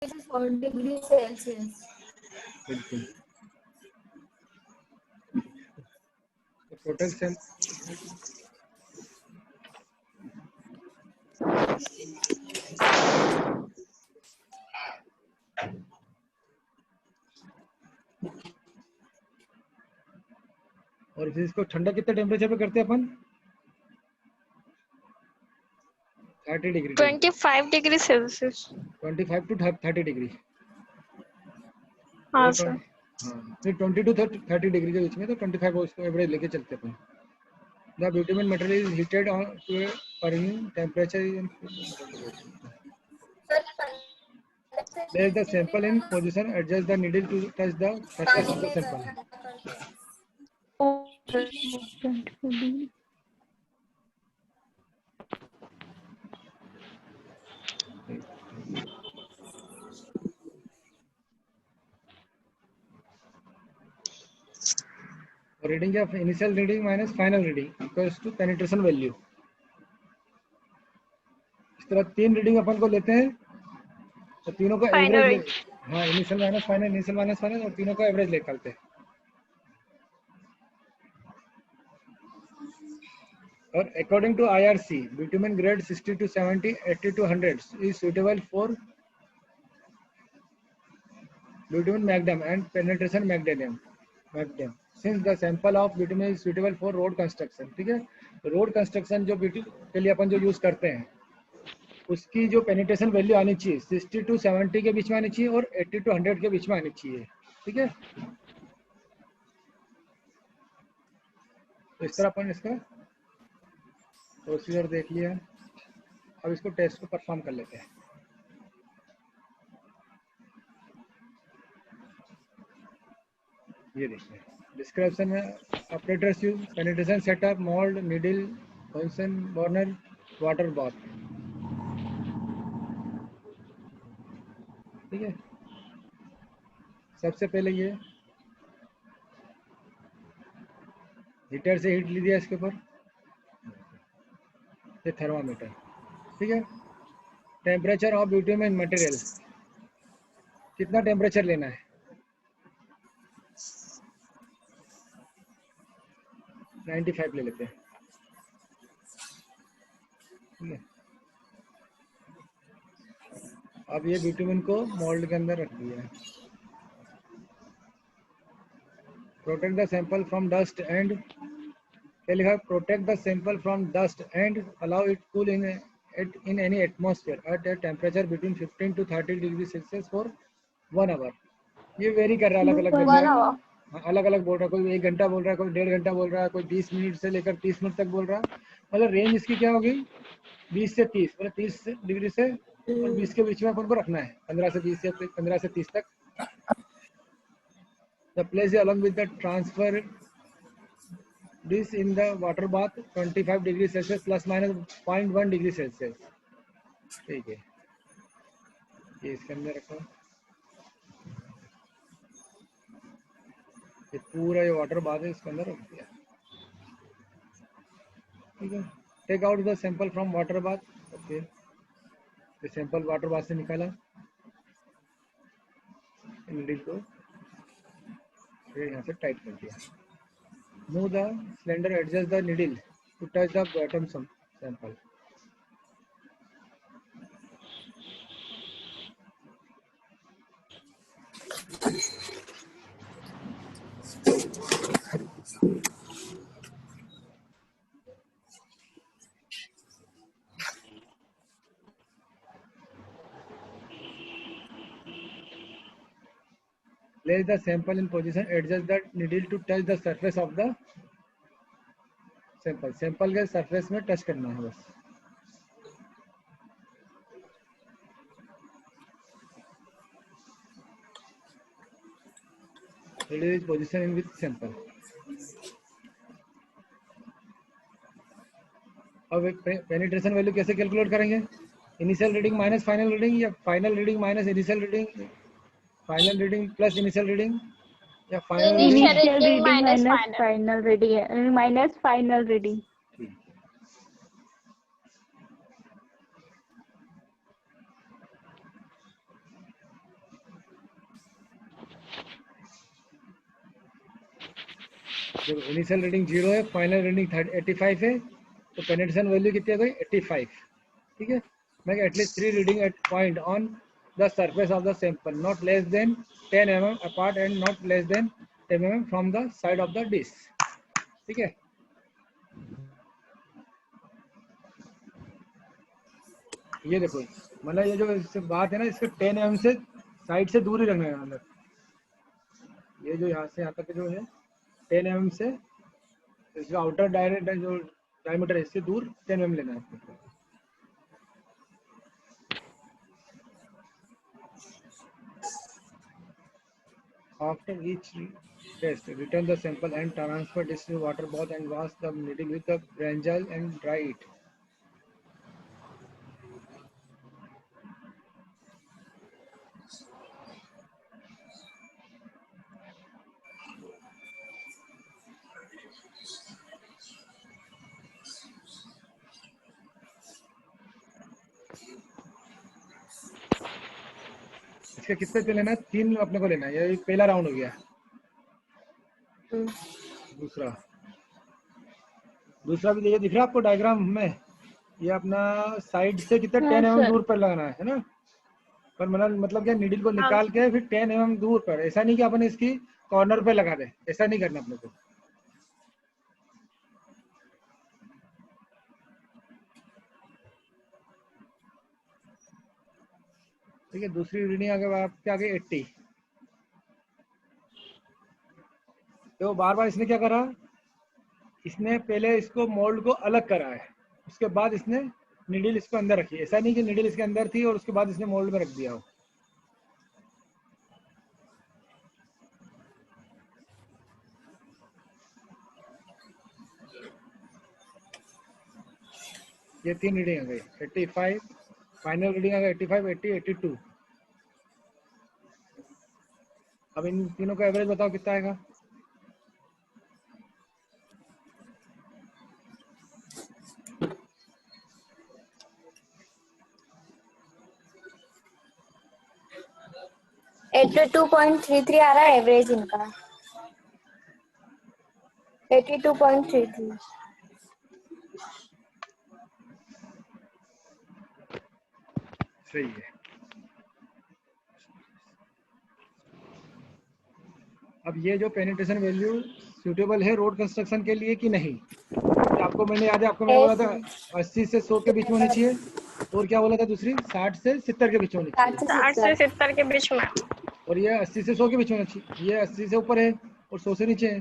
Degree Celsius. बिल्कुल। Total sale और फिर इसको ठंडा कितने टेम्परेचर पे करते हैं अपन? 30 degree 25 degree Celsius. 25 to 30 degree. हाँ सर। हाँ, फिर 20 to 30 डिग्री के बीच में, तो 25 उसको एवरेज लेके चलते हैं अपन। The bitumen material is heated on to a burning temperature in place the sample in position, adjust the needle to touch the surface of the sample. Reading of initial reading minus final reading equals to penetration value. इस तरह 3 reading अपन को लेते हैं, तो तीनों का average, हाँ, initial minus final, और तीनों का एवरेज निकालते हैं। और according to IRC, bitumen grade 60 to 70, 80 to 100 is suitable for bitumen magnum and penetration magnum. Since the sample of bitumen is suitable for road construction, ठीक है, रोड कंस्ट्रक्शन जो के लिए अपन जो यूज करते हैं, उसकी जो पेनिट्रेशन वैल्यू आनी चाहिए 60 to 70 के बीच में आनी चाहिए और 80 to 100 के बीच में आनी चाहिए, ठीक है। तो इस तरह अपन इसका प्रोसीजर देख लिया। अब इसको टेस्ट को परफॉर्म कर लेते हैं। ये देखिए डिस्क्रिप्शन में operators use penetration setup, mould, needle, Bunsen burner, water bath, ठीक है। सबसे पहले ये हीटर से हीट ली दिया इसके ऊपर, ये थर्मामीटर, ठीक है। टेम्परेचर ऑफ बिटुमेन मटेरियल, कितना टेम्परेचर लेना है? 95 ले लेते हैं, ठीक है। अब ये बिटुमेन को मोल्ड के अंदर रख दिया है। Protect the sample from dust and, क्या लिखा है? Protect the sample from dust and allow it cool in any atmosphere at a temperature between 15 to 30 degree Celsius for 1 hour। ये वेरी कर रहा है, अलग अलग बोल रहा है, कोई 1 घंटा बोल रहा है, कोई 1.5 घंटा बोल रहा है, कोई 20 मिनट से लेकर 30 मिनट तक बोल रहा है। मतलब रेंज इसकी क्या होगी? 20 से 30, मतलब 30 डिग्री से और 20 के बीच में अपन को रखना है, 15 से 20 या 15 से 30 तक। The place along with the transfer this in the water bath 25 degree Celsius plus minus 0.1 degree Celsius, ठीक है। ये इसके अंदर रखो, ये पूरा ये वाटर बाथ है इसके अंदर रख दिया, ठीक है। Take out the sample from water bath, okay. ये सैंपल वाटर बाथ से निकाला, नीडल को फिर यहाँ से टाइट कर दिया। Move the cylinder, adjust the needle to touch the bottom sample, place the sample in position, adjust the needle to touch the surface of the sample, sample के surface में टच करना है बस। needle is position in with sample। अब penetration value कैसे calculate करेंगे? Initial reading minus final reading, या final reading minus initial reading, final reading plus initial reading, या final reading minus final reading minus final reading. देखो initial reading 0 है, final reading 85 है, तो penetration value कितनी आ गई 85. ठीक है. Make at least 3 reading at point on the surface of the sample, not less than 10 mm apart and not less than 10 mm from the side of the dish. ठीक है. ये देखो, मतलब ये जो इससे बात है ना, इसके 10 mm से साइड से दूर ही रखना है. मतलब ये जो यहाँ से यहाँ तक जो है 10 mm से इसका आउटर डायरेक्ट जो डायमीटर है इससे दूर 10 mm लेना है. After each test, return the sample and transfer this to water bath and wash the needle with the brinjal and dry it. इसके कितने पे लेना है? 3 अपने को लेना है. ये पहला राउंड हो गया. दूसरा भी ये दिख रहा है आपको डायग्राम में. ये अपना साइड से कितना 10 mm दूर पर लगाना है ना. पर मतलब क्या, नीडल को निकाल के फिर 10 mm दूर पर. ऐसा नहीं कि अपन इसकी कॉर्नर पे लगा दे, ऐसा नहीं करना अपने को. ठीक है. दूसरी रीडिंग आगे आपके आगे 80. तो बार बार इसने क्या करा, इसने पहले इसको मोल्ड को अलग करा है, उसके बाद इसने नीडल इसको अंदर रखी. ऐसा नहीं कि नीडल इसके अंदर थी और उसके बाद इसने मोल्ड में रख दिया हो. ये 3 रीडिंग आ गई. 85 फाइनल रीडिंग आ गई. 85, 80, 82. अब इन तीनों का एवरेज बताओ कितना आएगा. $82.33 आ रहा है एवरेज इनका. 82.33. सही है. अब ये जो पेनिट्रेशन वैल्यू सूटेबल है रोड कंस्ट्रक्शन के लिए कि नहीं. आपको मैंने याद है, आपको मैंने बोला था 80 से 100 के बीच में होनी चाहिए. और क्या बोला था दूसरी, 60 से 70 के बीच में होनी चाहिए. 60 से 70 के बीच में. और ये 80 से 100 के बीच में होना चाहिए. ये 80 से ऊपर है और 100 से नीचे है,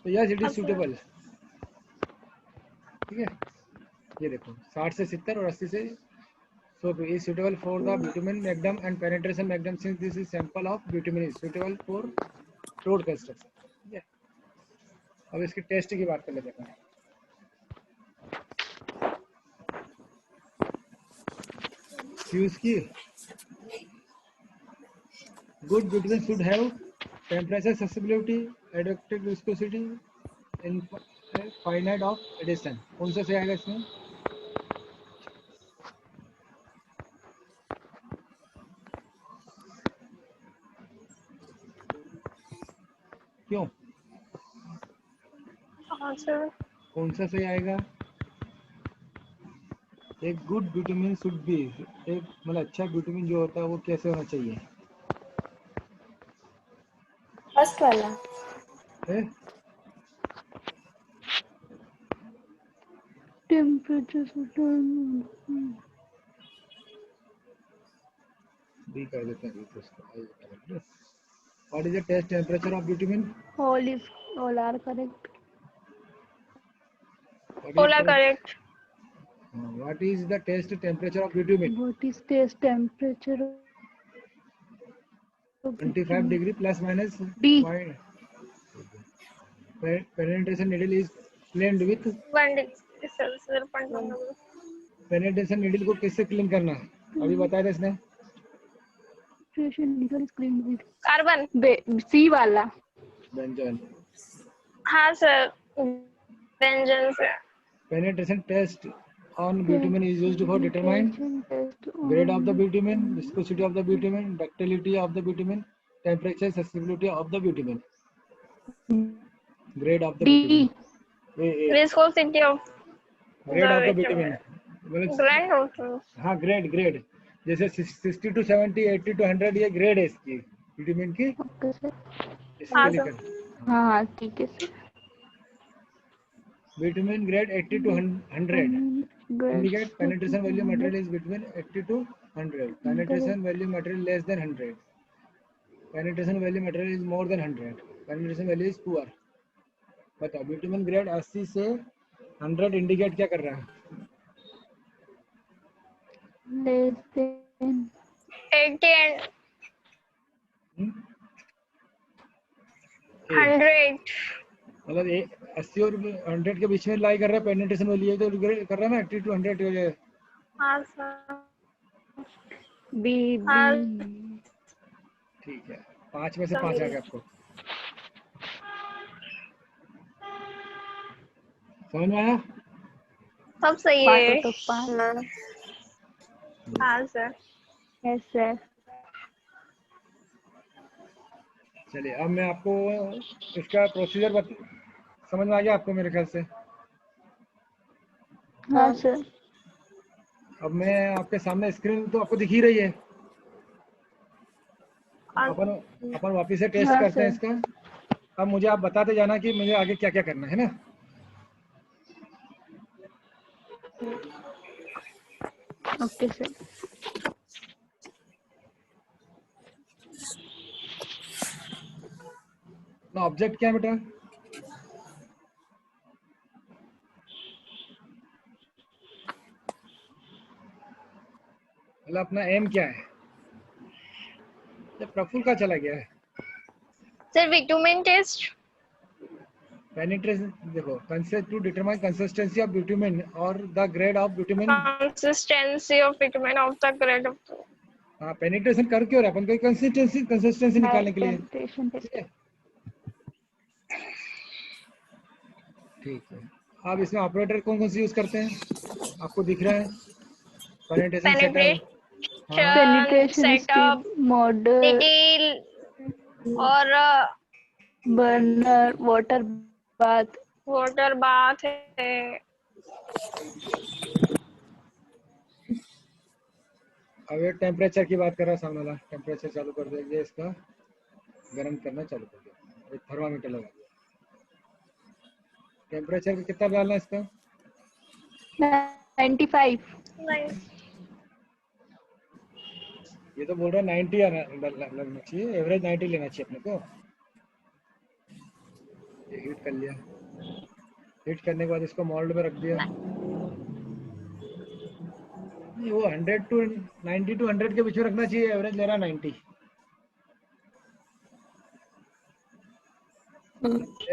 तो यह इट इज सूटेबल. ठीक है. ये देखो 60 से 70 और 80 से 100 is suitable for the bitumen magnum and penetration magnum since this is sample of bitumen is suitable for road construction. ठीक है. अब इसके टेस्ट की बात कर लेते हैं. Use की good bitumen should have temperature susceptibility, adequate viscosity, and finite of adhesion. कौन सा से आएगा इसमें? क्यों? कौन सा सही आएगा? एक गुड विटामिन शुड बी, एक मतलब अच्छा विटामिन जो होता है वो कैसे होना चाहिए? फर्स्ट वाला है टेम्परेचर बी कर देते हैं. What is the test temperature of vitamin? all are correct. All are correct. What is the test temperature of bitumen? What is test temperature of 25 degree plus minus D. Penetration needle is cleaned with 1 degree Celsius 0.1 degree. penetration needle को किससे clean करना है? अभी बताया था इसने. needle is cleaned with carbon. C वाला बेंजन. हाँ सर, बेंजन से. Penetration test on bitumen is used for determine grade of the bitumen, viscosity of the bitumen, ductility of the bitumen, temperature susceptibility of the bitumen. Grade of the D. Bitumen, A Viscosity of grade the of the bitumen bitumen. मतलब, Grand also. हाँ grade जैसे 60 to 70, 80 to 100 ये grade है इसकी bitumen की, okay sir. इसके हाँ लिए सर. कर हाँ हाँ ठीक है sir. Bitumen grade 80 to 100 indicate penetration value material is between 80 to 100, penetration value material less than 100, penetration value material is more than 100, penetration value is poor। बताओ बिटुमिन ग्रेड 80 से 100 इंडिकेट क्या कर रहा है? लेस देन 80 and हम्म? 100. मतलब 80 और 100 के बीच में लाई कर रहा है, पेनिट्रेशन वैल्यू तो कर रहा है ना 80 to 100। हाँ सर. बी हाँ बी। ठीक है, 5 में से 5 आ गया आपको, समझ में आया? सब सही पाँच है. तो 5। हाँ हाँ सर. Yes sir. चलिए अब मैं आपको इसका प्रोसीजर समझ में आ गया आपको मेरे ख्याल से। हाँ सर। अब मैं आपके सामने स्क्रीन तो आपको दिख ही रही है, अपन वापस से टेस्ट हाँ करते हैं सर। इसका। अब मुझे आप बताते जाना कि मुझे आगे क्या क्या करना है ना। Okay sir. ना ऑब्जेक्ट क्या है बेटा? मतलब अपना एम क्या है? जब प्रफुल का चला गया है सर बिटुमेन टेस्ट. पेनिट्रेशन, देखो to determine consistency of bitumen और the grade of bitumen. Consistency of bitumen of the grade of. हाँ पेनिट्रेशन कर क्यों रहे अपन को? कंसिस्टेंसी निकालने के लिए, पेनिट्रेशन ठीक है? ठीक है, अब इसमें ऑपरेटर कौन कौन से यूज करते हैं आपको दिख रहा है? पेनिट्रेशन सेटअप, हाँ penetration setup, steam model detail और burner water bath. Water bath है. अब ये टेम्परेचर की बात कर रहा है सामने वाला, टेम्परेचर चालू कर दीजिए, इसका गर्म करना चालू कर दिया, एक थर्मामीटर लगा दिया। टेम्परेचर कितना डालना है इसका? 95। नहीं. ये तो बोल रहा है 90 लगना चाहिए, एवरेज 90 लेना चाहिए अपने को। ये हीट कर लिया, हीट करने के बाद इसको मोल्ड में रख दिया। वो 100 to 90 to 100 के बीच में रखना चाहिए, एवरेज ले रहा 90।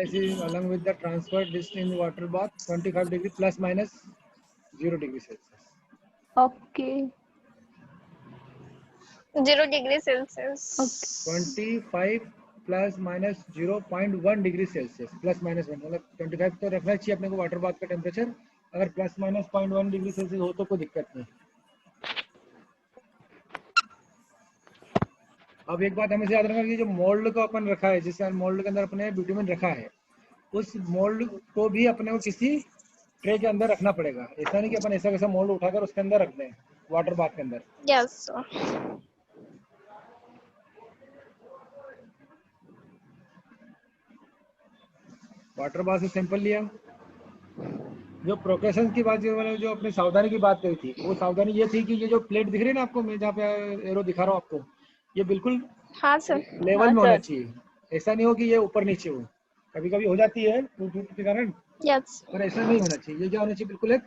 ऐसे along with the transfer dish in water bath 25 degree plus minus 0 degree Celsius। Okay 0 degree Celsius. 25 plus minus 0.1 degree Celsius, plus minus 1 मतलब 25 तो रखना चाहिए अपने को वाटर बाथ का टेम्परेचर। अगर प्लस माइनस 0.1 डिग्री सेल्सियस हो तो कोई दिक्कत नहीं। अब एक बात हमें याद रखना कि जो मोल्ड को अपन रखा है, जिस मोल्ड के अंदर अपने बिटुमेन रखा है, उस मोल्ड को भी अपने को किसी ट्रे के अंदर रखना पड़ेगा। ऐसा नहीं कि अपन ऐसा कैसा मोल्ड उठाकर उसके अंदर रख दें वाटर बाथ के अंदर। Yes sir. वाटर बाथ से सैंपल लिया, जो प्रोकेशन की बात, जो अपनी सावधानी की बात करी थी, वो सावधानी ये थी कि ये जो प्लेट दिख रही है ना आपको, मैं जहाँ पे एरो दिखा रहा हूँ आपको, ये बिल्कुल हाँ सर. लेवल हाँ में होना सर। चाहिए। ऐसा नहीं हो कि ये ऊपर नीचे हो, कभी कभी हो जाती है टूट के कारण, Yes. पर ऐसा नहीं होना चाहिए। ये क्या होना चाहिए? बिल्कुल एक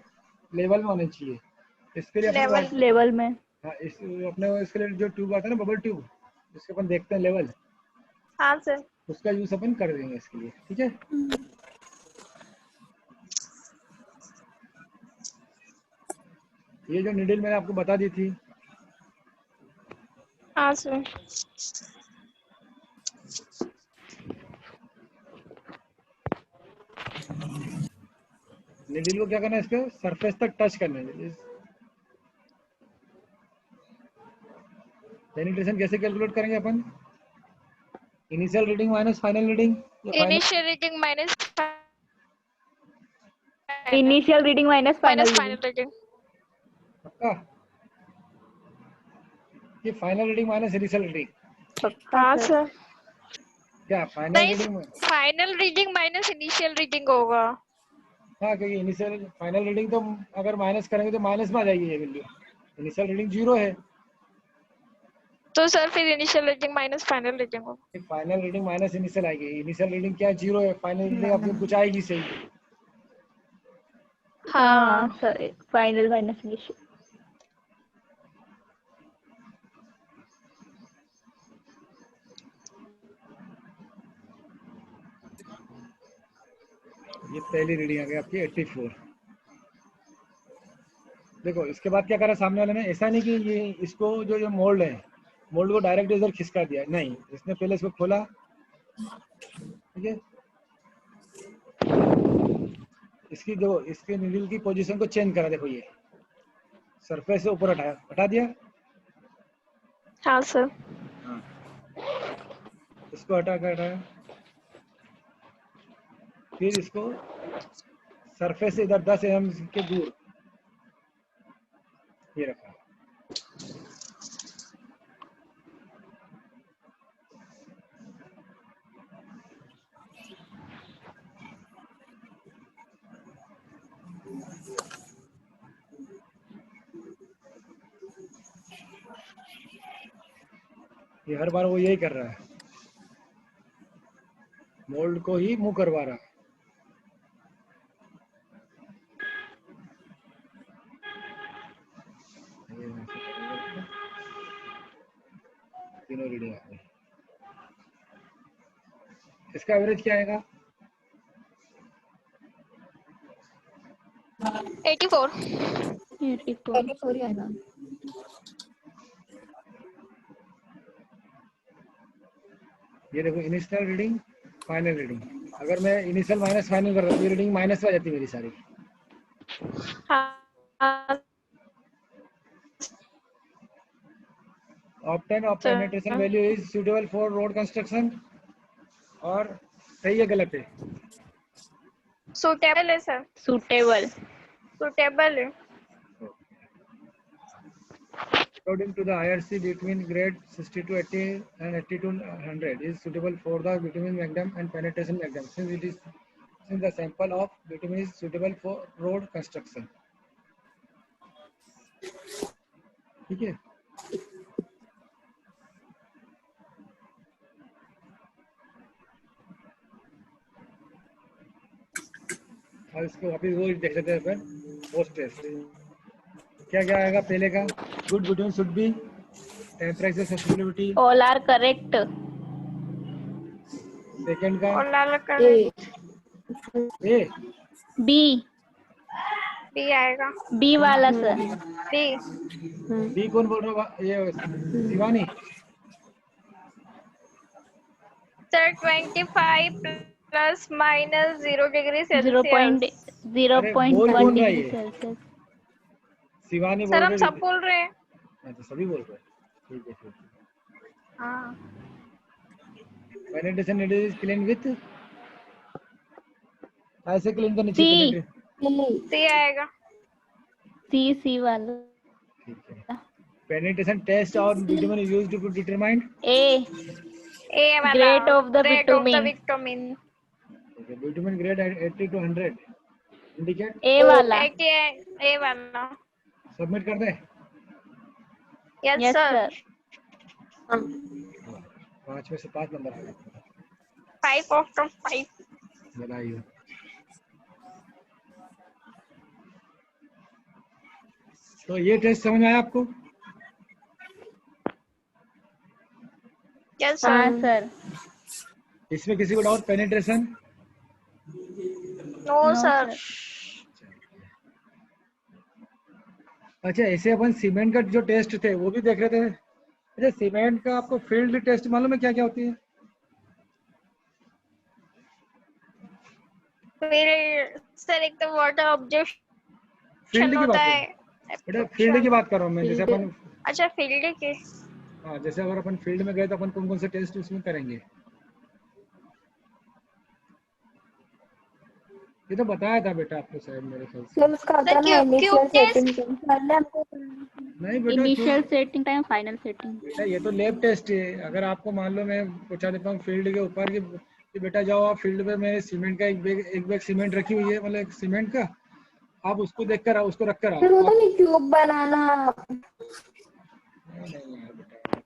लेवल में होना चाहिए। इसके लिए Level. अपने लेवल में। हाँ अपने इसके लिए जो ट्यूब आता है ना, बबल ट्यूब, जिसके अपन देखते हैं लेवल, हाँ सर. उसका यूज अपन कर देंगे इसके लिए, ठीक है? ये जो निडल मैंने आपको बता दी थी, हाँ सर. निडल को क्या करना है? इसके सरफेस तक टच करना है। पेनिट्रेशन कैसे कैलकुलेट करेंगे अपन? Initial reading minus final reading या final Initial reading minus initial reading minus final final reading. पक्का? ये final reading minus initial reading पक्का हाँ सर। सर. क्या फाइनल नहीं, reading? Final reading minus initial reading होगा. हाँ, क्योंकि इनिशियल फाइनल रीडिंग तो अगर माइनस करेंगे तो माइनस में आ जाएगी ये वैल्यू। इनिशियल रीडिंग 0 है, तो सर फिर initial reading minus final reading होगा. फाइनल रीडिंग माइनस इनिशियल आएगी। इनिशियल रीडिंग क्या है? 0 है, फाइनल रीडिंग आपकी कुछ आएगी सही। हाँ हाँ. Sir, final minus initial. ये पहली रीडिंग आ गई आपकी 84। देखो इसके बाद क्या करा सामने वाले ने, ऐसा नहीं कि ये इसको जो ये मोल्ड है, मोल्ड को डायरेक्ट इधर खिसका दिया, नहीं, इसने पहले इसको खोला, ठीक है, इसकी जो इसके नीडल की पोजीशन को चेंज करा। देखो ये सरफेस से ऊपर हटाया, हटा दिया, हाँ सर. इसको हटा कर हटाया, फिर इसको सरफेस से इधर 10 mm के दूर ये रखा। ये हर बार वो यही कर रहा है, मोल्ड को ही मूव करवा रहा है। तीनों रीडिंग आ गई। इसका एवरेज क्या आएगा? 84. 84 ही आएगा। ये देखो इनिशियल रीडिंग फाइनल रीडिंग, अगर मैं इनिशियल माइनस फाइनल कर रहा हूँ, ये रीडिंग माइनस में आ जाती है मेरी सारी। हाँ. Option of sir. Penetration value is suitable for road construction, और सही है गलत है? सुटेबल है सर. सुटेबल। सुटेबल है. According to the IRC, between grade 60 to 80 and 80 to 100 is suitable for the bitumen magnum and penetration magnum, since the sample of bitumen is suitable for road construction. ठीक है, और इसको वापिस वो देख लेते हैं फिर पोस्ट टेस्ट। क्या क्या आएगा पहले का? Good between should be, temperature sensitivity. All are correct. Second का और लाल कर ए, बी। बी आएगा. बी वाला सर। बी. बी कौन बोल रहा है? ये Shivani. Sir 25 plus minus 0 degree zero point Celsius. अरे बोल 0.1 कौन रहा है डिग्री ये? सेल्सियस। शिवानी बोल सर हम रही सब बोल रहे हैं. है, तो सभी बोल रहे हैं। ठीक है, ठीक है। हाँ. Penetration needle is clean with, ऐसे क्लीन करनी सी। चाहिए पेनिट्रेशन। सी आएगा. सी वाला। ठीक है। पेनिट्रेशन टेस्ट और bitumen used to determine. A. A वाला. Grade of the Grade of the bitumen. bitumen. Okay, bitumen grade 80 to 100 indicate. A वाला। ए वाला. सबमिट कर दे। Yes yes sir. सर। 5 में से 5 नंबर आ गए। 5 out of 5. बधाई हो। तो ये टेस्ट समझ में आया आपको? यस हाँ सर. सर। इसमें किसी को डाउट? Penetration no sir. अच्छा, ऐसे अपन सीमेंट का जो टेस्ट थे वो भी देख रहे थे। अच्छा, सीमेंट का आपको फील्ड टेस्ट मालूम है क्या क्या होती है? फिर सर एक तो वाटर ऑब्जेक्शन फील्ड की होता बात है. बेटा, फील्ड की बात कर रहा हूँ मैं। जैसे Field. अपन, अच्छा फील्ड के. हाँ, जैसे अगर अपन फील्ड में गए तो अपन कौन कौन से टेस्ट उसमें करेंगे? ये तो बताया था बेटा आपको शायद मेरे ख्याल से। सर उसका आता सर, है ना क्यों इनिशियल टेस्ट? सेटिंग पहले हमको नहीं बेटा initial setting time, final setting. बेटा ये तो लैब टेस्ट है। अगर आपको मान लो मैं पूछा देता हूँ फील्ड के ऊपर कि बेटा जाओ आप फील्ड पे, मैं सीमेंट का एक बैग सीमेंट रखी हुई है, मतलब सीमेंट का, आप उसको देख कर आओ, उसको रख कर आओ। फिर वो तो नहीं क्यूब बनाना। नहीं यार बेटा,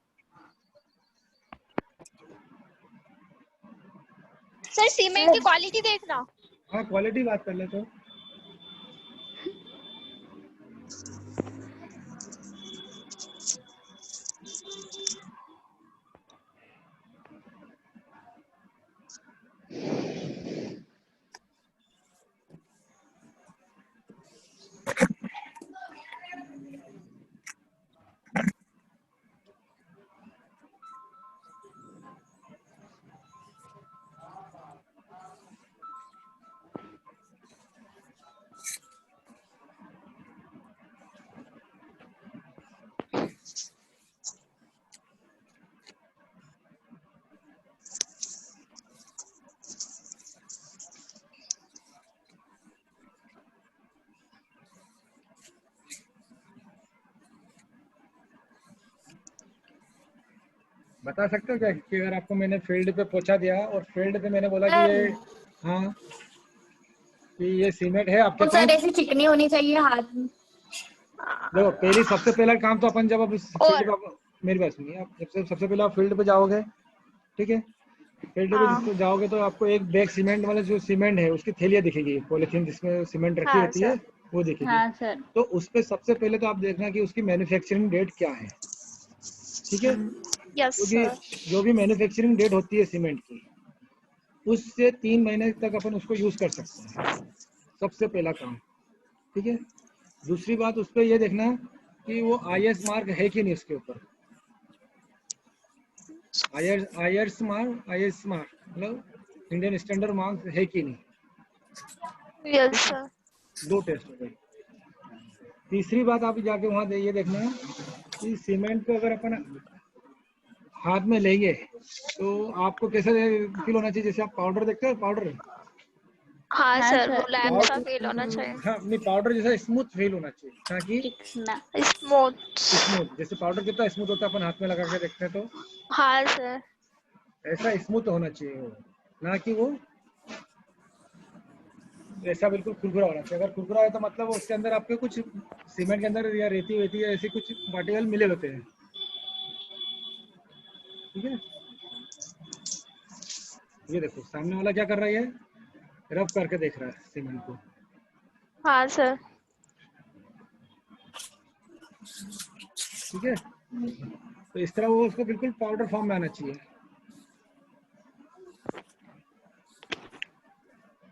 सर सीमेंट की क्वालिटी देखना। हाँ क्वालिटी बात कर ले तो। बता सकते हो क्या कि अगर आपको मैंने फील्ड पे पहुंचा दिया और फील्ड पे मैंने बोला कि ये, हाँ, कि ये सीमेंट है आपके तो सर पास। ऐसी चिकनी होनी चाहिए हाथ में। देखो पहली सबसे पहला काम तो अपन जब अब फील्ड और पे, मेरी बात सुनिए, आप सबसे पहले आप फील्ड पे जाओगे, ठीक है। फील्ड पे हाँ जिसको जाओगे तो आपको एक बैग सीमेंट, मतलब जो सीमेंट है उसकी थैलियाँ दिखेगी, पॉलीथीन जिसमें सीमेंट रखी हाँ होती है, सर। वो दिखेगी। हाँ सर। तो उस पे सबसे पहले तो आप देखना कि उसकी मैन्युफैक्चरिंग डेट क्या है, ठीक है। यस क्योंकि सर। जो भी मैन्युफैक्चरिंग डेट होती है सीमेंट की, उससे 3 महीने तक अपन उसको यूज कर सकते हैं, सबसे पहला काम, ठीक है। दूसरी बात उस पर यह देखना कि वो IS मार्क है कि नहीं उसके ऊपर। IS मार्क मतलब इंडियन स्टैंडर्ड मार्क है कि नहीं, यस ठीक है। सर। 2 टेस्ट हो गए। तीसरी बात आप जाके वहाँ ये देखना कि सीमेंट को अगर अपन हाथ में लेंगे तो आपको कैसे फील होना चाहिए, जैसे आप पाउडर देखते हो, पाउडर, हाँ हाँ सर, वो सर। लैब सा फील होना चाहिए। हाँ नहीं, पाउडर जैसा स्मूथ फील होना चाहिए, ताकि चिकना। स्मूथ। स्मूथ, जैसे पाउडर कितना स्मूथ होता है अपन हाथ में लगा के देखते हैं, तो हाँ सर। ऐसा स्मूथ होना चाहिए वो, ना कि वो ऐसा बिल्कुल खुरखुरा होना चाहिए। अगर खुरखुरा है तो मतलब वो उसके अंदर आपके कुछ सीमेंट के अंदर या रेती वेती या ऐसे कुछ मटेरियल मिले होते हैं, ठीक है। ये देखो सामने वाला क्या कर रहा है, रब करके देख रहा है सीमेंट को, हाँ सर। ठीक है। तो इस तरह वो उसको बिल्कुल पाउडर फॉर्म में आना चाहिए।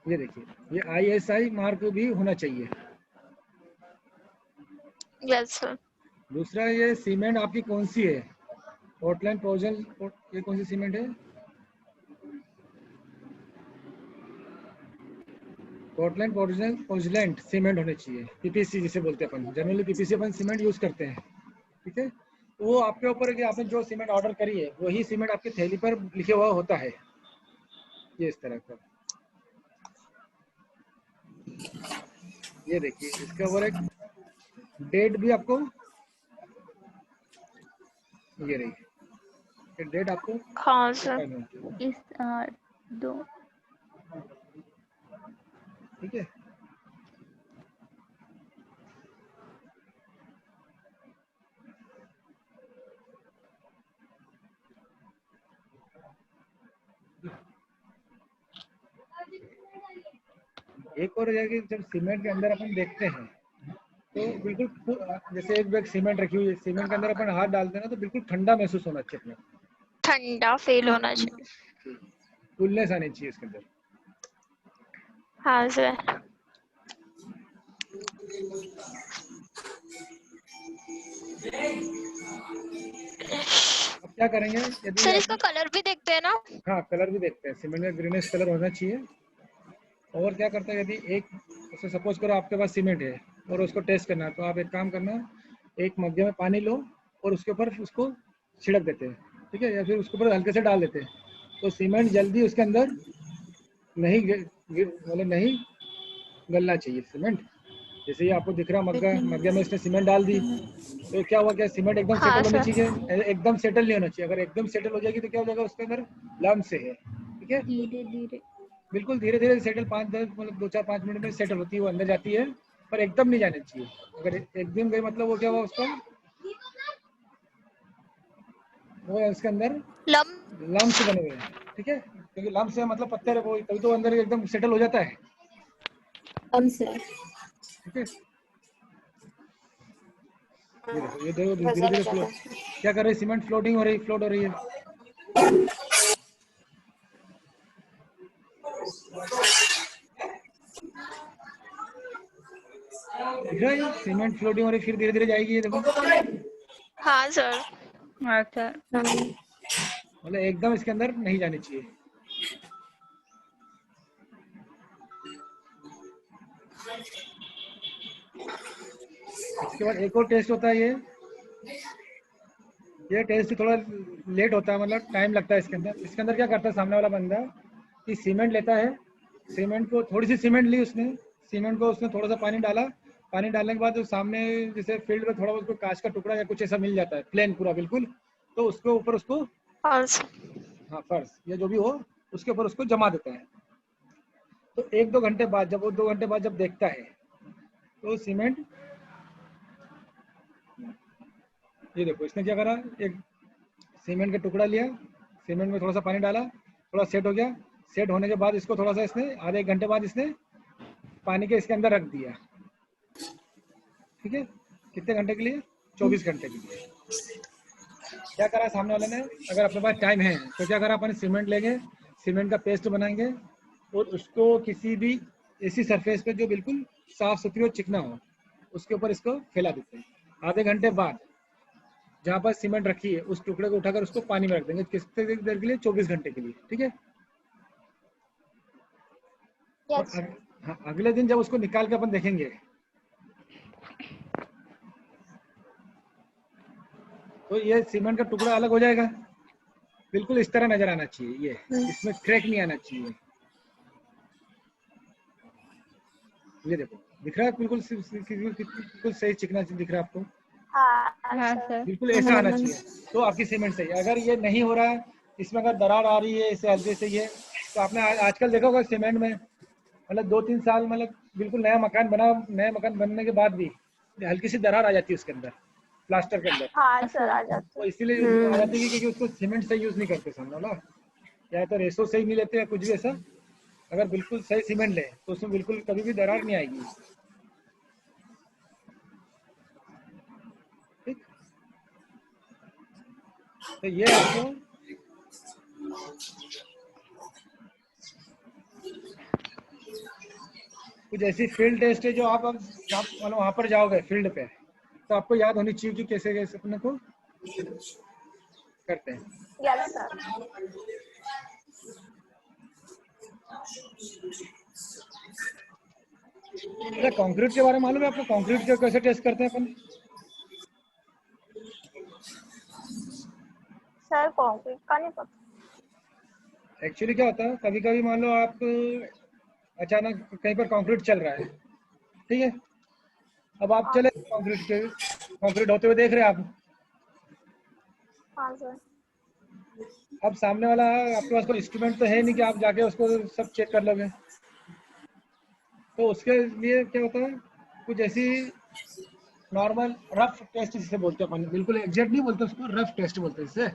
ये देखिए, ये ISI मार्क भी होना चाहिए। Yes sir. दूसरा, ये सीमेंट आपकी कौन सी है, पोर्टलैंड प्रोजन, ये कौन सी सीमेंट है, पोर्टलैंड पोर्टलैंड सीमेंट होने चाहिए, PPC जिसे बोलते हैं अपन, जनरली PPC अपन सीमेंट यूज करते हैं, ठीक है। तो वो आपके ऊपर है कि आपने जो सीमेंट ऑर्डर करी है वही सीमेंट आपकी थैली पर लिखे हुआ होता है, ये इस तरह का। ये देखिए इसके ऊपर एक डेट भी आपको, ये रही, ये डेट आपको हाँ सर। बतानी होती है, इस 2। ठीक है। एक और है कि जब सीमेंट के अंदर अपन देखते हैं तो बिल्कुल जैसे एक बैग सीमेंट रखी हुई है, सीमेंट के अंदर अपन हाथ डालते हैं ना, तो बिल्कुल ठंडा महसूस होना चाहिए, अपने ठंडा फील होना चाहिए। कूलनेस आनी चाहिए इसके अंदर। हाँ सर। अब क्या करेंगे, यदि सर इसका आप, कलर भी देखते हैं ना? हाँ कलर भी देखते हैं, सीमेंट में ग्रीनिश कलर होना चाहिए। और क्या करते हैं, यदि एक, जैसे सपोज करो आपके पास सीमेंट है और उसको टेस्ट करना है, तो आप एक काम करना, एक मग्गे में पानी लो और उसके ऊपर उसको छिड़क देते हैं, ठीक है, या फिर उसके ऊपर हल्के से डाल देते हैं, तो सीमेंट जल्दी उसके अंदर नहीं मतलब नहीं गलना चाहिए सीमेंट। जैसे ये आपको दिख रहा मग्गा, मग्गे में इसने सीमेंट डाल दी, तो क्या हुआ, क्या सीमेंट एकदम हाँ सेटल होनी सर। चाहिए, एकदम सेटल नहीं होना चाहिए। अगर एकदम सेटल हो जाएगी तो क्या हो जाएगा, उसके अंदर लम्स है, ठीक है। धीरे धीरे। बिल्कुल धीरे धीरे सेटल, 5-10 मतलब 2-4-5 मिनट में सेटल होती है, वो अंदर जाती है, पर एकदम नहीं जानी चाहिए। अगर एकदम गई मतलब वो क्या हुआ, उसका वो है उसके अंदर लम लम्स बने हुए हैं, ठीक है। क्योंकि लम्स है मतलब पत्थर है, वो तभी तो अंदर एकदम सेटल हो जाता है, हमसे ठीक है। ये देखो धीरे वजन धीरे ज्यादा। फ्लोट, क्या कर रही है, सीमेंट फ्लोटिंग हो रही, फ्लोट हो रही है। दिख रहा है सीमेंट फ्लोटिंग हो रही, फिर धीरे धीरे जाएगी, ये देखो। हाँ सर। हाँ सर। मतलब एकदम इसके अंदर नहीं जानी चाहिए। इसके बाद एक और टेस्ट होता है, ये टेस्ट थोड़ा लेट होता है, मतलब टाइम लगता है इसके अंदर। इसके अंदर क्या करता है सामने वाला बंदा, कि सीमेंट लेता है, सीमेंट को थोड़ी सी सीमेंट ली उसने, सीमेंट को उसने थोड़ा सा पानी डाला, पानी डालने के बाद जो सामने जैसे फील्ड में थोड़ा उसको कांच का टुकड़ा या कुछ ऐसा मिल जाता है प्लेन पूरा बिल्कुल, तो उसके ऊपर उसको, हाँ सर। हाँ फर्श या जो भी हो, उसके ऊपर उसको जमा देता है। तो 1-2 घंटे बाद, जब वो 2 घंटे बाद जब देखता है, तो सीमेंट, ये देखो इसने क्या करा, एक सीमेंट का टुकड़ा लिया, सीमेंट में थोड़ा सा पानी डाला, थोड़ा सेट हो गया, सेट होने के बाद इसको थोड़ा सा इसने आधे 1 घंटे बाद इसने पानी के इसके अंदर रख दिया, ठीक है। कितने घंटे के लिए, 24 घंटे के लिए। क्या करा सामने वाले ने, अगर अपने पास टाइम है तो क्या करा, अपन सीमेंट लेंगे, सीमेंट का पेस्ट बनाएंगे, और उसको किसी भी ऐसी सरफेस पे जो बिल्कुल साफ सुथरी और चिकना हो, उसके ऊपर इसको फैला देते हैं। आधे घंटे बाद जहाँ पर सीमेंट रखी है उस टुकड़े को उठाकर उसको पानी में रख देंगे, कितने देर के लिए, 24 घंटे के लिए, ठीक है। और यस। हाँ, अगले दिन जब उसको निकाल के अपन देखेंगे, तो ये सीमेंट का टुकड़ा अलग हो जाएगा, बिल्कुल इस तरह नजर आना चाहिए, ये इसमें क्रैक नहीं आना चाहिए। ये देखो दिख रहा है, बिल्कुल बिल्कुल सही चिकना दिख रहा है आपको, हाँ हाँ सर। सर। बिल्कुल ऐसा आना चाहिए, तो आपकी सीमेंट सही है। अगर ये नहीं हो रहा है, इसमें अगर दरार आ रही है, इसे हल्के से ये, तो आपने आजकल देखा होगा सीमेंट में, मतलब 2-3 साल, मतलब बिल्कुल नया मकान बना, नया मकान बनने के बाद भी हल्की सी दरार आ जाती है उसके अंदर, प्लास्टर के अंदर। हाँ सर आ जाते। वो इसीलिए आ जाती है क्योंकि उसको सीमेंट सही यूज नहीं करते सामने वाला, या तो रेसो सही नहीं लेते या कुछ भी ऐसा। अगर बिल्कुल सही सीमेंट ले तो उसमें बिल्कुल कभी भी दरार नहीं आएगी, ठीक। तो ये आपको कुछ ऐसी फील्ड टेस्ट है जो आप मतलब वहाँ पर जाओगे फील्ड पे, तो आपको याद होनी चाहिए कि कैसे कैसे अपने को करते हैं। Yes sir. अच्छा, कंक्रीट के बारे में मालूम है आपको, कंक्रीट का कैसे टेस्ट करते हैं अपन? सर कंक्रीट का नहीं पता। एक्चुअली क्या होता है, कभी कभी मान लो आप अचानक कहीं पर कंक्रीट चल रहा है, ठीक है। अब आप हाँ चले कंक्रीट होते हुए देख रहे हैं आप, हाँ सर। अब सामने वाला, आपके पास कोई इंस्ट्रूमेंट तो है नहीं कि आप जाके उसको सब चेक कर लोगे, तो उसके लिए क्या होता है, कुछ ऐसी नॉर्मल रफ टेस्ट जिसे बोलते हैं अपन, बिल्कुल एग्जैक्ट नहीं बोलते उसको, रफ टेस्ट बोलते हैं इससे,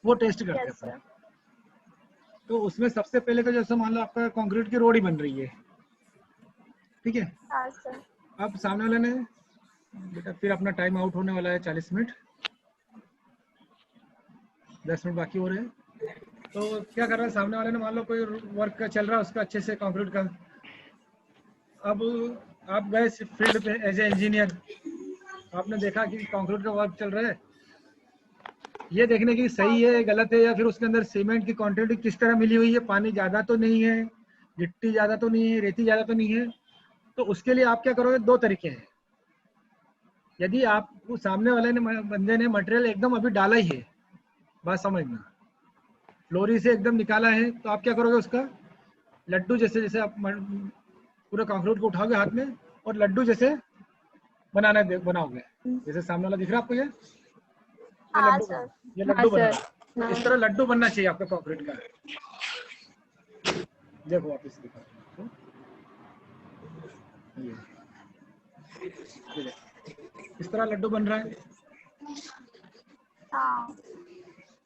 वो टेस्ट करते हैं यस अपन। सर। तो उसमें सबसे पहले तो जैसे मान लो आपका कंक्रीट की रोड ही बन रही है, ठीक है। हाँ सर। अब सामने वाले ने, बेटा फिर अपना टाइम आउट होने वाला है, 40 मिनट, 10 मिनट बाकी हो रहे हैं। तो क्या कर रहा है सामने वाले ने, मान लो कोई वर्क का चल रहा है उसका अच्छे से कंक्रीट का। अब आप गए फील्ड पे एज ए इंजीनियर, आपने देखा कि कंक्रीट का वर्क चल रहा है, ये देखने की सही है गलत है, या फिर उसके अंदर सीमेंट की क्वांटिटी किस तरह मिली हुई है, पानी ज्यादा तो नहीं है, गिट्टी ज्यादा तो नहीं है, रेती ज्यादा तो नहीं है। तो उसके लिए आप क्या करोगे, 2 तरीके हैं। यदि आप सामने वाले ने बंदे ने मटेरियल एकदम अभी डाला ही है, बात समझना, लोरी से एकदम निकाला है, तो आप क्या करोगे, उसका लड्डू जैसे जैसे आप पूरे कंक्रीट को उठाओगे हाथ में और लड्डू जैसे बनाओगे। जैसे सामने वाला दिख रहा है आपको, ये हाँ लड्डू सर। ये लड्डू हाँ, बना सर। रहा है। इस तरह लड्डू बनना चाहिए आपका कंक्रीट का। देखो वापस दिखाओ, ये देखो। इस तरह लड्डू बन रहा है। हाँ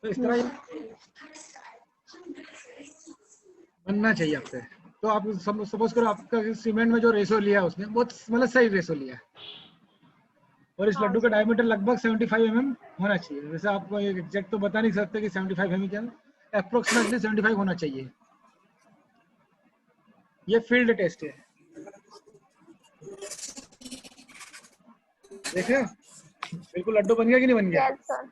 तो इस तरह ये बनना चाहिए आपसे। तो आप सपोज करो आपका सीमेंट में जो रेशो लिया उसने बहुत मतलब सही रेशो लिया है, और इस हाँ लड्डू का सर। डायमीटर लगभग 75 mm होना चाहिए। वैसे आपको एग्जैक्ट तो बता नहीं सकते कि 75 mm क्या, अप्रोक्सीमेटली 75 होना चाहिए। ये फील्ड टेस्ट है, देखे बिल्कुल लड्डू बन गया कि नहीं बन गया। Yes sir.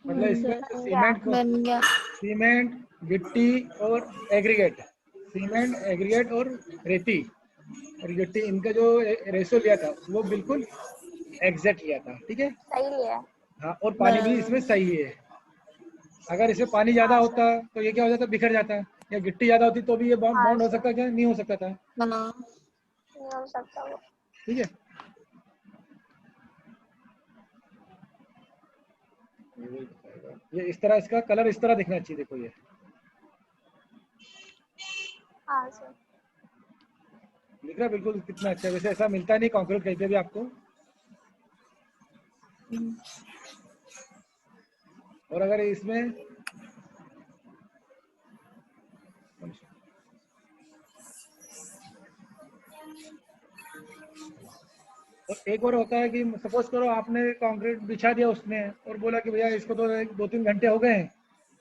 मतलब इसमें बन गया। बन गया। सीमेंट, गिट्टी और एग्रीगेट, सीमेंट एग्रीगेट और रेती और गिट्टी, इनका जो रेशो लिया था वो बिल्कुल एग्जैक्ट लिया था। ठीक है, सही लिया है। हाँ, और पानी भी इसमें सही है। अगर इसमें पानी ज्यादा हाँ होता सर। तो ये क्या हो जाता, बिखर जाता, या गिट्टी ज्यादा होती तो भी ये हाँ बाउंड हो सर। सकता, क्या नहीं हो सकता था। नहीं हो सकता वो। ठीक है, ये इस तरह इसका कलर इस तरह दिखना चाहिए। देखो ये हाँ सर। दिख रहा है बिल्कुल कितना अच्छा है। वैसे ऐसा मिलता नहीं कंक्रीट कहीं पे भी आपको। और अगर इसमें और एक और होता है कि सपोज करो आपने कंक्रीट बिछा दिया उसने और बोला कि भैया इसको तो 2-3 घंटे हो गए हैं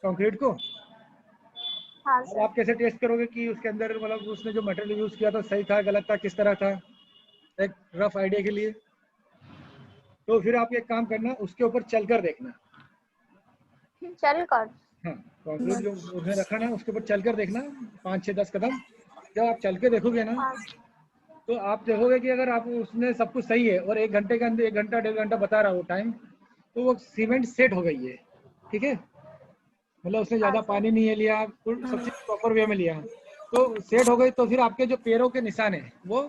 कंक्रीट को। हाँ अब सर। आप कैसे टेस्ट करोगे कि उसके अंदर मतलब उसने जो मटेरियल यूज किया था सही था गलत था किस तरह था, एक रफ आइडिया के लिए। तो फिर आप एक काम करना, उसके ऊपर चलकर देखना। चल कर। हाँ, कंक्रीट जो उसने रखा ना उसके ऊपर चलकर देखना 5-6-10 कदम। जब आप चल के देखोगे ना हाँ तो आप देखोगे कि अगर आप उसने सब कुछ सही है और 1 घंटे के अंदर 1 घंटा 1.5 घंटा बता रहा हो टाइम, तो वो सीमेंट सेट हो गई है। ठीक है, मतलब उसने हाँ ज्यादा सर। पानी नहीं है लिया, सब चीज प्रॉपर वे में लिया, तो सेट हो गई। तो फिर आपके जो पैरों के निशान है वो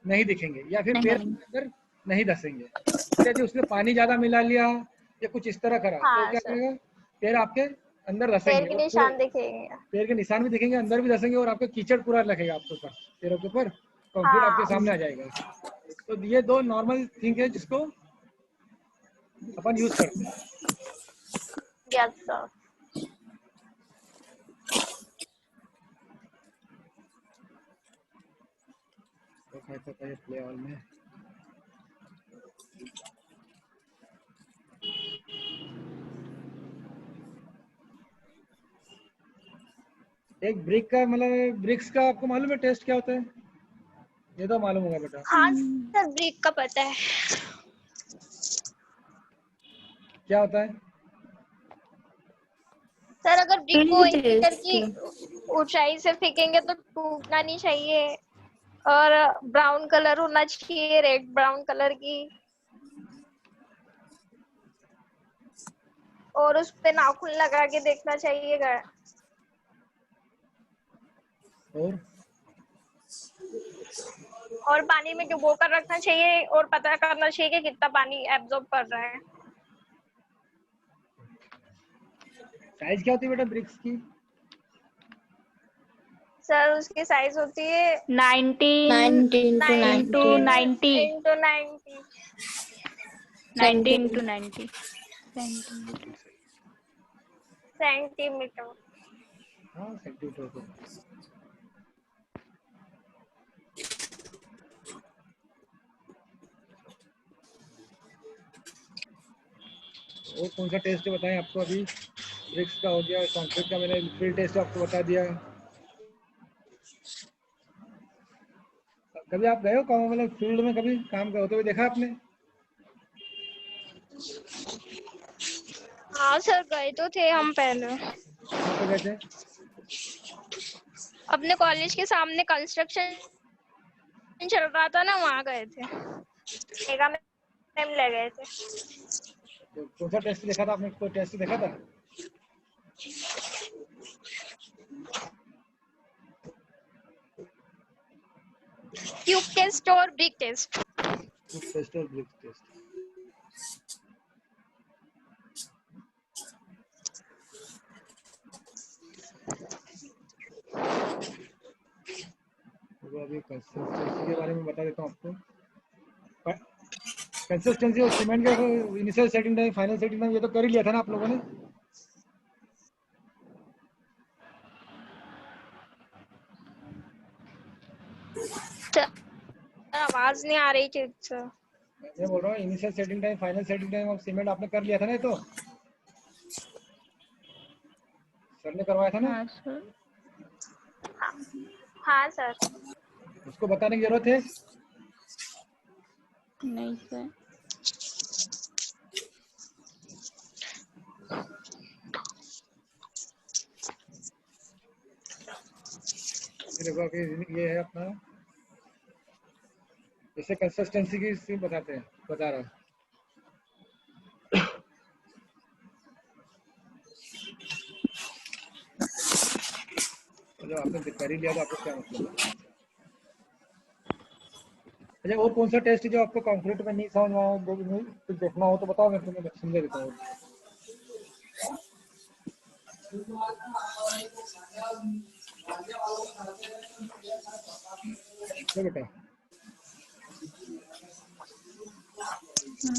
नहीं दिखेंगे, या फिर पैर नहीं। के अंदर नहीं धसेंगे। और यदि उसने पानी ज्यादा मिला लिया या कुछ इस तरह करा तो हाँ क्या सर। करेगा, पैर आपके अंदर पैर धसेंगे के और पूरे निशान दिखेंगे। पैर के निशान भी दिखेंगे, अंदर भी धसेंगे, और आपके कीचड़ पूरा लगेगा आपके ऊपर, पैरों के ऊपर कंक्रीट आपके हाँ सामने आ जाएगा। तो ये 2 नॉर्मल थिंग है जिसको अपन यूज करते हैं। Yes sir. तो प्ले हॉल में एक ब्रिक का मतलब ब्रिक्स का आपको मालूम है टेस्ट क्या होता है? ये तो मालूम होगा बेटा, हाँ सर, ब्रेक का पता है। क्या होता है? सर अगर ब्रिक को 1 मीटर टेस्ट। की ऊंचाई से फेंकेंगे तो टूटना नहीं चाहिए, और ब्राउन कलर होना चाहिए, रेड ब्राउन कलर की, और उस पे नाखून लगा के देखना चाहिए। और पानी में डुबो कर रखना चाहिए और पता करना चाहिए कि कितना पानी एब्जॉर्ब कर रहा है। साइज क्या होती है बेटा ब्रिक्स की? सर उसकी साइज होती है 90 into 90 into 90 सेंटीमीटर। हाँ सेंटीमीटर को। और कौन सा टेस्ट बताएं आपको? अभी ब्रिक्स का हो गया, कंक्रीट का मैंने फील्ड टेस्ट आपको बता दिया। कभी आप गए हो काम मतलब फील्ड में, कभी काम होते हुए देखा आपने? हाँ सर, गए तो थे हम पहले, कहाँ पे गए थे? अपने कॉलेज के सामने कंस्ट्रक्शन चल रहा था ना, वहाँ गए थे। मेगा में ले गए थे। तो कौन सा टेस्ट देखा था आपने? कोई टेस्ट देखा था? ट्यूब टेस्ट और ब्रिक टेस्ट। टेस्ट और ब्रिक टेस्ट। तो अभी कंसिस्टेंसी के बारे में बता देता हूँ आपको। कंसिस्टेंसी और सीमेंट का initial setting time, final setting time ये तो कर ही लिया था ना आप लोगों ने। आवाज नहीं आ रही ठीक से। मैं बोल रहा हूँ initial setting time, final setting time और सीमेंट आपने कर लिया था ना, ये तो सर ने करवाया था ना। हाँ सर। हाँ सर। उसको बताने की जरूरत है? नहीं सर। देखो अभी ये है अपना, जैसे कंसिस्टेंसी की बताते हैं, बता रहा हूँ। चलो आपने कर ही लिया तो आपको क्या मतलब है। अच्छा और कौन सा टेस्ट है जो आपको कंक्रीट में नहीं समझ में आया, कुछ देखना हो तो बताओ, मैं तुम्हें समझा देता हूँ। क्या बेटा?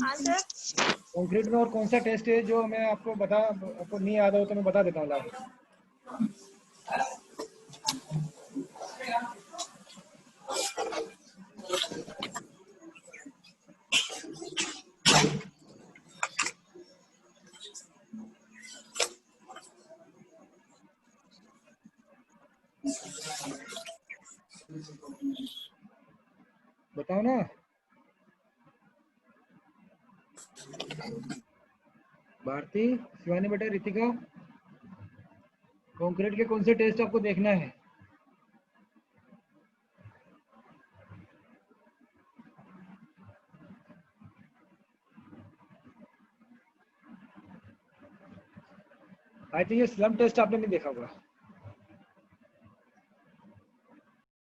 हाँ सर। कंक्रीट में और कौन सा टेस्ट है जो मैं आपको आपको नहीं याद हो तो मैं बता देता हूँ लास्ट। बताओ ना भारती, शिवानी बेटा, रितिका, कंक्रीट के कौन से टेस्ट आपको देखना है? आई थिंक ये स्लम टेस्ट आपने नहीं देखा होगा।